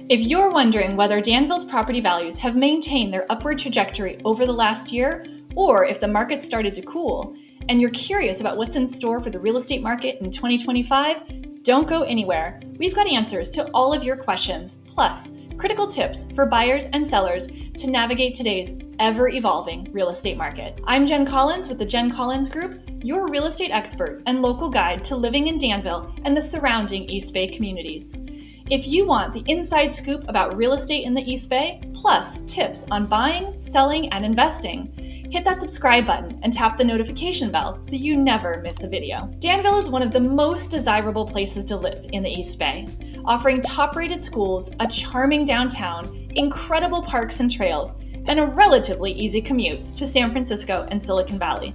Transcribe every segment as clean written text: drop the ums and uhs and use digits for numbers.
If you're wondering whether Danville's property values have maintained their upward trajectory over the last year, or if the market started to cool, and you're curious about what's in store for the real estate market in 2025, don't go anywhere. We've got answers to all of your questions, plus critical tips for buyers and sellers to navigate today's ever-evolving real estate market. I'm Jenn Collins with the Jenn Collins Group, your real estate expert and local guide to living in Danville and the surrounding East Bay communities. If you want the inside scoop about real estate in the East Bay, plus tips on buying, selling, and investing, hit that subscribe button and tap the notification bell so you never miss a video. Danville is one of the most desirable places to live in the East Bay, offering top-rated schools, a charming downtown, incredible parks and trails, and a relatively easy commute to San Francisco and Silicon Valley.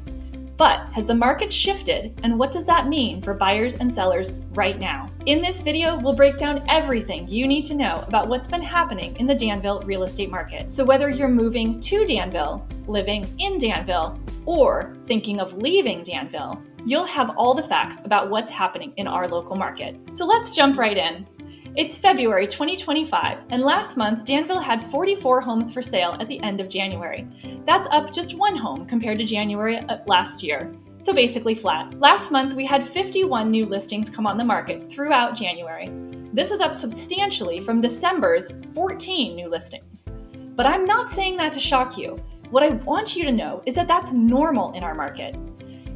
But has the market shifted, and what does that mean for buyers and sellers right now? In this video, we'll break down everything you need to know about what's been happening in the Danville real estate market. So whether you're moving to Danville, living in Danville, or thinking of leaving Danville, you'll have all the facts about what's happening in our local market. So let's jump right in. It's February 2025, and last month, Danville had 44 homes for sale at the end of January. That's up just one home compared to January last year, so basically flat. Last month, we had 51 new listings come on the market throughout January. This is up substantially from December's 14 new listings. But I'm not saying that to shock you. What I want you to know is that that's normal in our market.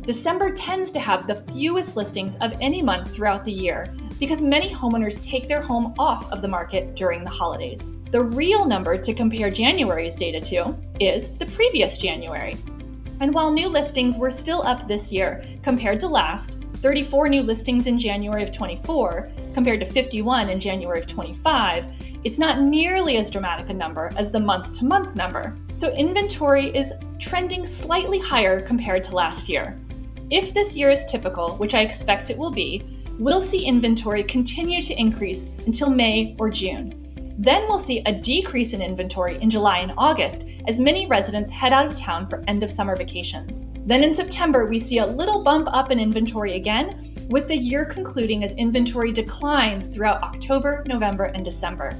December tends to have the fewest listings of any month throughout the year, because many homeowners take their home off of the market during the holidays. The real number to compare January's data to is the previous January. And while new listings were still up this year compared to last, 34 new listings in January of 24 compared to 51 in January of 25, it's not nearly as dramatic a number as the month-to-month number. So inventory is trending slightly higher compared to last year. If this year is typical, which I expect it will be, we'll see inventory continue to increase until May or June. Then we'll see a decrease in inventory in July and August as many residents head out of town for end of summer vacations. Then in September, we see a little bump up in inventory again, with the year concluding as inventory declines throughout October, November, and December.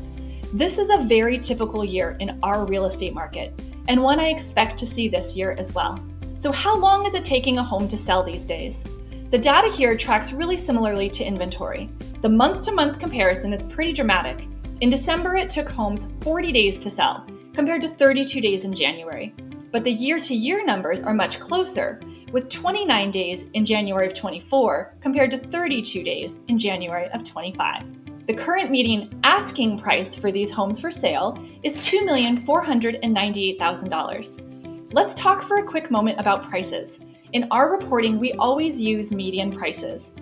This is a very typical year in our real estate market, and one I expect to see this year as well. So how long is it taking a home to sell these days? The data here tracks really similarly to inventory. The month-to-month comparison is pretty dramatic. In December, it took homes 40 days to sell, compared to 32 days in January. But the year-to-year numbers are much closer, with 29 days in January of 24 compared to 32 days in January of 25. The current median asking price for these homes for sale is $2,498,000. Let's talk for a quick moment about prices. In our reporting, we always use median prices.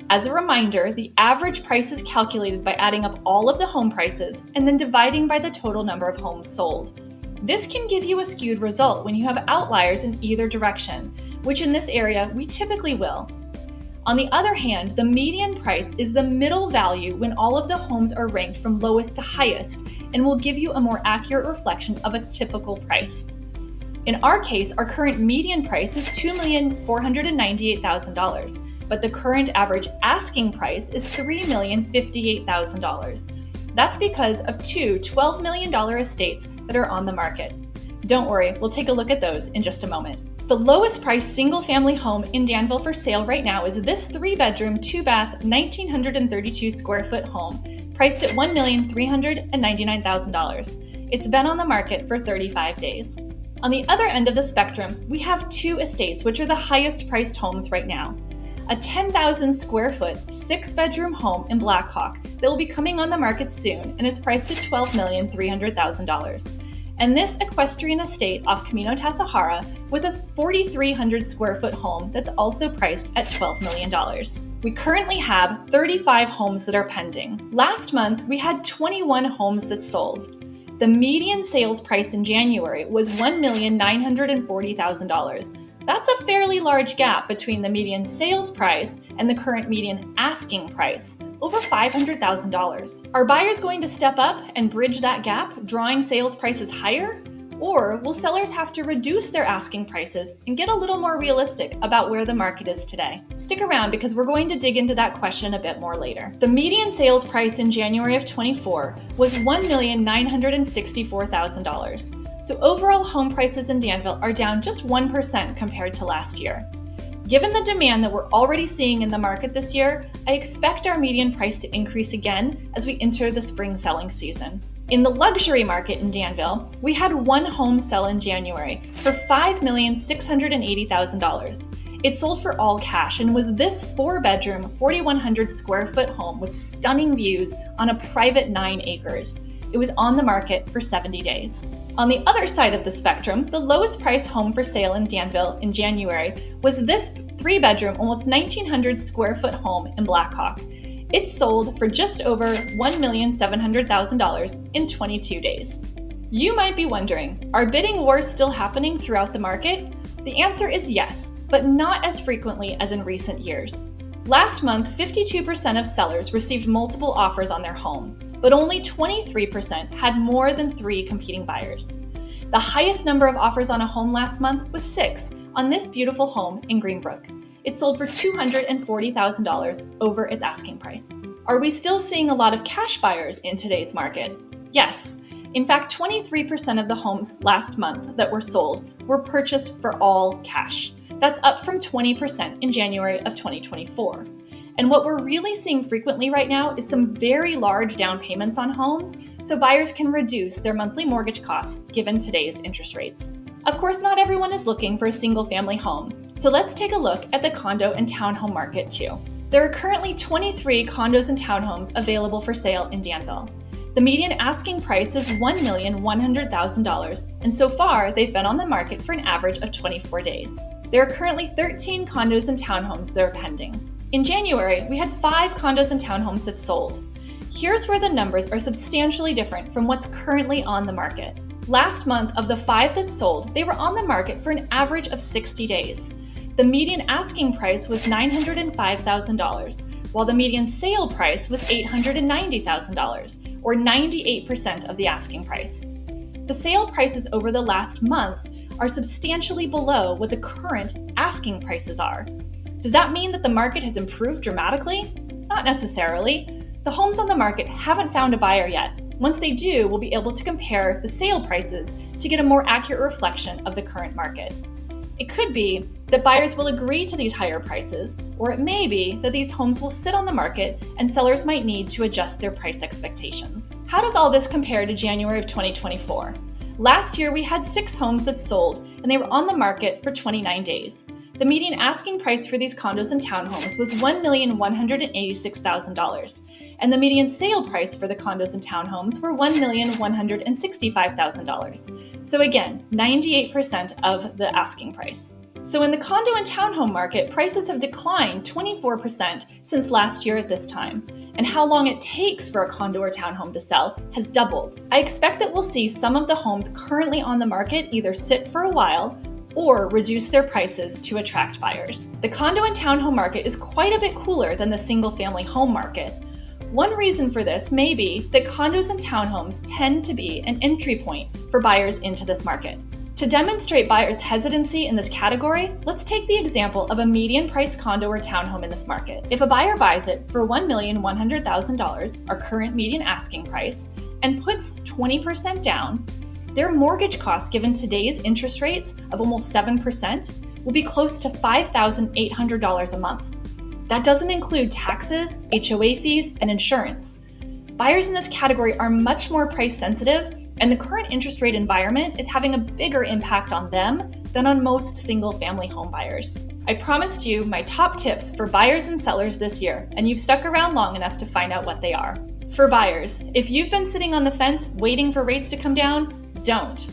As a reminder, the average price is calculated by adding up all of the home prices and then dividing by the total number of homes sold. This can give you a skewed result when you have outliers in either direction, which in this area we typically will. On the other hand, the median price is the middle value when all of the homes are ranked from lowest to highest and will give you a more accurate reflection of a typical price. In our case, our current median price is $2,498,000, but the current average asking price is $3,058,000. That's because of two $12 million estates that are on the market. Don't worry, we'll take a look at those in just a moment. The lowest priced single-family home in Danville for sale right now is this 3-bedroom, 2-bath, 1,932 square foot home, priced at $1,399,000. It's been on the market for 35 days. On the other end of the spectrum, we have two estates which are the highest priced homes right now. A 10,000 square foot, 6-bedroom home in Blackhawk that will be coming on the market soon and is priced at $12,300,000. And this equestrian estate off Camino Tasajara with a 4,300 square foot home that's also priced at $12 million. We currently have 35 homes that are pending. Last month, we had 21 homes that sold. The median sales price in January was $1,940,000. That's a fairly large gap between the median sales price and the current median asking price, over $500,000. Are buyers going to step up and bridge that gap, drawing sales prices higher? Or will sellers have to reduce their asking prices and get a little more realistic about where the market is today? Stick around because we're going to dig into that question a bit more later. The median sales price in January of 24 was $1,964,000. So overall home prices in Danville are down just 1% compared to last year. Given the demand that we're already seeing in the market this year, I expect our median price to increase again as we enter the spring selling season. In the luxury market in Danville, we had one home sell in January for $5,680,000. It sold for all cash and was this 4-bedroom, 4,100 square foot home with stunning views on a private 9 acres. It was on the market for 70 days. On the other side of the spectrum, the lowest price home for sale in Danville in January was this 3-bedroom, almost 1,900 square foot home in Blackhawk. It sold for just over $1,700,000 in 22 days. You might be wondering, are bidding wars still happening throughout the market? The answer is yes, but not as frequently as in recent years. Last month, 52% of sellers received multiple offers on their home, but only 23% had more than 3 competing buyers. The highest number of offers on a home last month was 6 on this beautiful home in Greenbrook. It sold for $240,000 over its asking price. Are we still seeing a lot of cash buyers in today's market? Yes. In fact, 23% of the homes last month that were sold were purchased for all cash. That's up from 20% in January of 2024. And what we're really seeing frequently right now is some very large down payments on homes, so buyers can reduce their monthly mortgage costs given today's interest rates. Of course, not everyone is looking for a single-family home, so let's take a look at the condo and townhome market too. There are currently 23 condos and townhomes available for sale in Danville. The median asking price is $1,100,000, and so far they've been on the market for an average of 24 days. There are currently 13 condos and townhomes that are pending. In January, we had 5 condos and townhomes that sold. Here's where the numbers are substantially different from what's currently on the market. Last month, of the 5 that sold, they were on the market for an average of 60 days. The median asking price was $905,000, while the median sale price was $890,000, or 98% of the asking price. The sale prices over the last month are substantially below what the current asking prices are. Does that mean that the market has improved dramatically? Not necessarily. The homes on the market haven't found a buyer yet. Once they do, we'll be able to compare the sale prices to get a more accurate reflection of the current market. It could be that buyers will agree to these higher prices, or it may be that these homes will sit on the market and sellers might need to adjust their price expectations. How does all this compare to January of 2024? Last year, we had 6 homes that sold, and they were on the market for 29 days. The median asking price for these condos and townhomes was $1,186,000, and the median sale price for the condos and townhomes were $1,165,000. So again, 98% of the asking price. So in the condo and townhome market, prices have declined 24% since last year at this time, and how long it takes for a condo or townhome to sell has doubled. I expect that we'll see some of the homes currently on the market either sit for a while or reduce their prices to attract buyers. The condo and townhome market is quite a bit cooler than the single-family home market. One reason for this may be that condos and townhomes tend to be an entry point for buyers into this market. To demonstrate buyers' hesitancy in this category, let's take the example of a median-priced condo or townhome in this market. If a buyer buys it for $1,100,000, our current median asking price, and puts 20% down, their mortgage costs, given today's interest rates of almost 7%, will be close to $5,800 a month. That doesn't include taxes, HOA fees, and insurance. Buyers in this category are much more price sensitive, and the current interest rate environment is having a bigger impact on them than on most single-family home buyers. I promised you my top tips for buyers and sellers this year, and you've stuck around long enough to find out what they are. For buyers, if you've been sitting on the fence waiting for rates to come down, don't.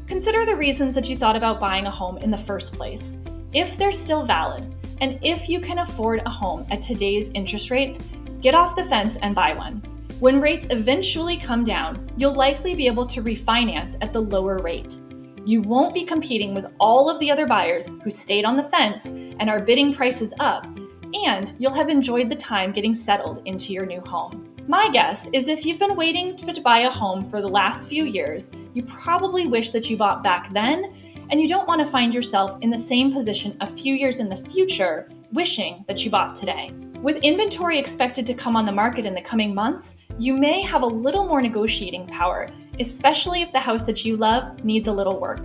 Consider the reasons that you thought about buying a home in the first place. If they're still valid, and if you can afford a home at today's interest rates, get off the fence and buy one. When rates eventually come down, you'll likely be able to refinance at the lower rate. You won't be competing with all of the other buyers who stayed on the fence and are bidding prices up, and you'll have enjoyed the time getting settled into your new home. My guess is if you've been waiting to buy a home for the last few years, you probably wish that you bought back then, and you don't want to find yourself in the same position a few years in the future, wishing that you bought today. With inventory expected to come on the market in the coming months, you may have a little more negotiating power, especially if the house that you love needs a little work.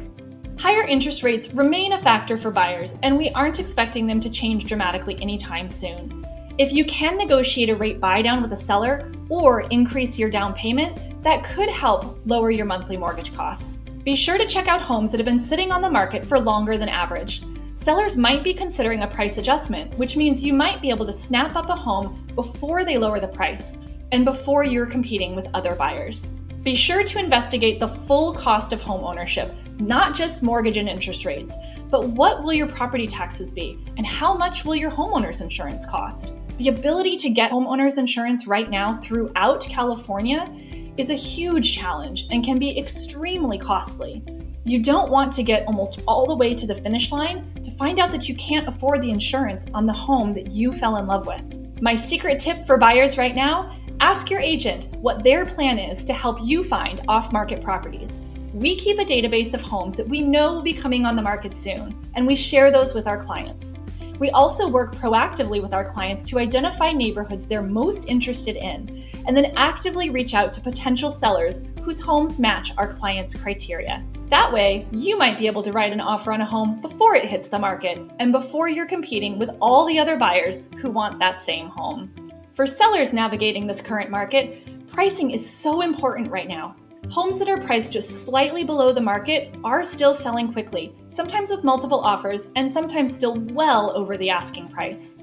Higher interest rates remain a factor for buyers, and we aren't expecting them to change dramatically anytime soon. If you can negotiate a rate buy-down with a seller or increase your down payment, that could help lower your monthly mortgage costs. Be sure to check out homes that have been sitting on the market for longer than average. Sellers might be considering a price adjustment, which means you might be able to snap up a home before they lower the price and before you're competing with other buyers. Be sure to investigate the full cost of home ownership, not just mortgage and interest rates, but what will your property taxes be and how much will your homeowner's insurance cost? The ability to get homeowner's insurance right now throughout California is a huge challenge and can be extremely costly. You don't want to get almost all the way to the finish line to find out that you can't afford the insurance on the home that you fell in love with. My secret tip for buyers right now: ask your agent what their plan is to help you find off-market properties. We keep a database of homes that we know will be coming on the market soon, and we share those with our clients. We also work proactively with our clients to identify neighborhoods they're most interested in, and then actively reach out to potential sellers whose homes match our clients' criteria. That way, you might be able to write an offer on a home before it hits the market and before you're competing with all the other buyers who want that same home. For sellers navigating this current market, pricing is so important right now. Homes that are priced just slightly below the market are still selling quickly, sometimes with multiple offers and sometimes still well over the asking price.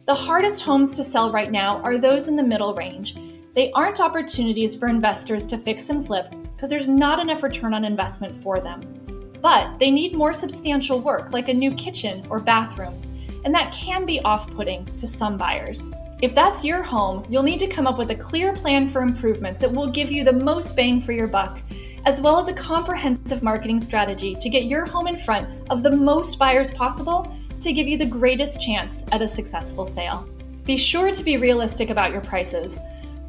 The hardest homes to sell right now are those in the middle range. They aren't opportunities for investors to fix and flip because there's not enough return on investment for them. But they need more substantial work, like a new kitchen or bathrooms, and that can be off-putting to some buyers. If that's your home, you'll need to come up with a clear plan for improvements that will give you the most bang for your buck, as well as a comprehensive marketing strategy to get your home in front of the most buyers possible to give you the greatest chance at a successful sale. Be sure to be realistic about your prices.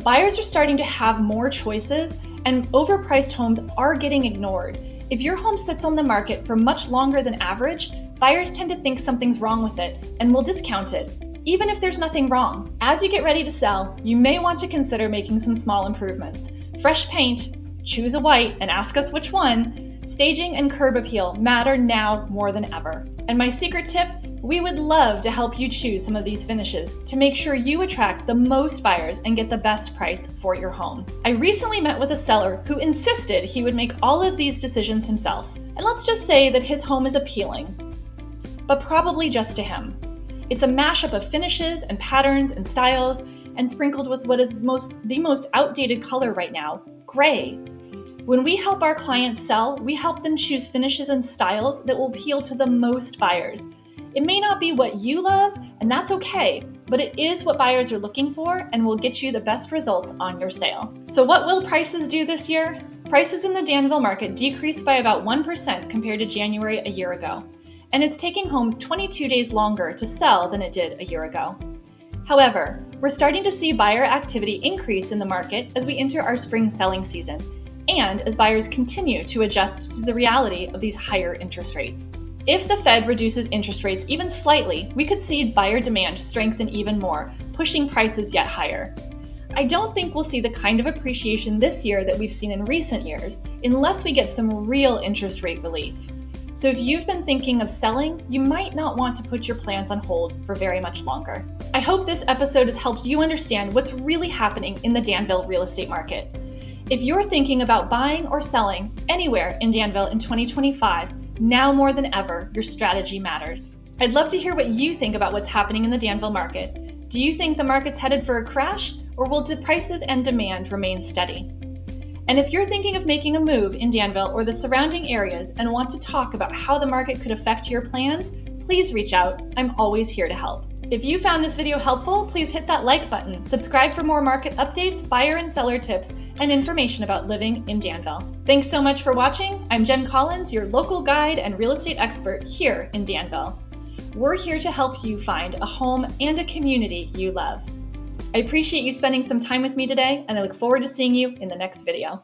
Buyers are starting to have more choices, and overpriced homes are getting ignored. If your home sits on the market for much longer than average, buyers tend to think something's wrong with it and will discount it, even if there's nothing wrong. As you get ready to sell, you may want to consider making some small improvements. Fresh paint, choose a white and ask us which one, staging and curb appeal matter now more than ever. And my secret tip, we would love to help you choose some of these finishes to make sure you attract the most buyers and get the best price for your home. I recently met with a seller who insisted he would make all of these decisions himself. And let's just say that his home is appealing, but probably just to him. It's a mashup of finishes and patterns and styles, and sprinkled with what is the most outdated color right now, gray. When we help our clients sell, we help them choose finishes and styles that will appeal to the most buyers. It may not be what you love, and that's okay, but it is what buyers are looking for and will get you the best results on your sale. So what will prices do this year? Prices in the Danville market decreased by about 1% compared to January a year ago, and it's taking homes 22 days longer to sell than it did a year ago. However, we're starting to see buyer activity increase in the market as we enter our spring selling season, and as buyers continue to adjust to the reality of these higher interest rates. If the Fed reduces interest rates even slightly, we could see buyer demand strengthen even more, pushing prices yet higher. I don't think we'll see the kind of appreciation this year that we've seen in recent years, unless we get some real interest rate relief. So if you've been thinking of selling, you might not want to put your plans on hold for very much longer. I hope this episode has helped you understand what's really happening in the Danville real estate market. If you're thinking about buying or selling anywhere in Danville in 2025, now more than ever, your strategy matters. I'd love to hear what you think about what's happening in the Danville market. Do you think the market's headed for a crash, or will the prices and demand remain steady? And if you're thinking of making a move in Danville or the surrounding areas and want to talk about how the market could affect your plans, please reach out. I'm always here to help. If you found this video helpful, please hit that like button, subscribe for more market updates, buyer and seller tips, and information about living in Danville. Thanks so much for watching. I'm Jenn Collins, your local guide and real estate expert here in Danville. We're here to help you find a home and a community you love. I appreciate you spending some time with me today, and I look forward to seeing you in the next video.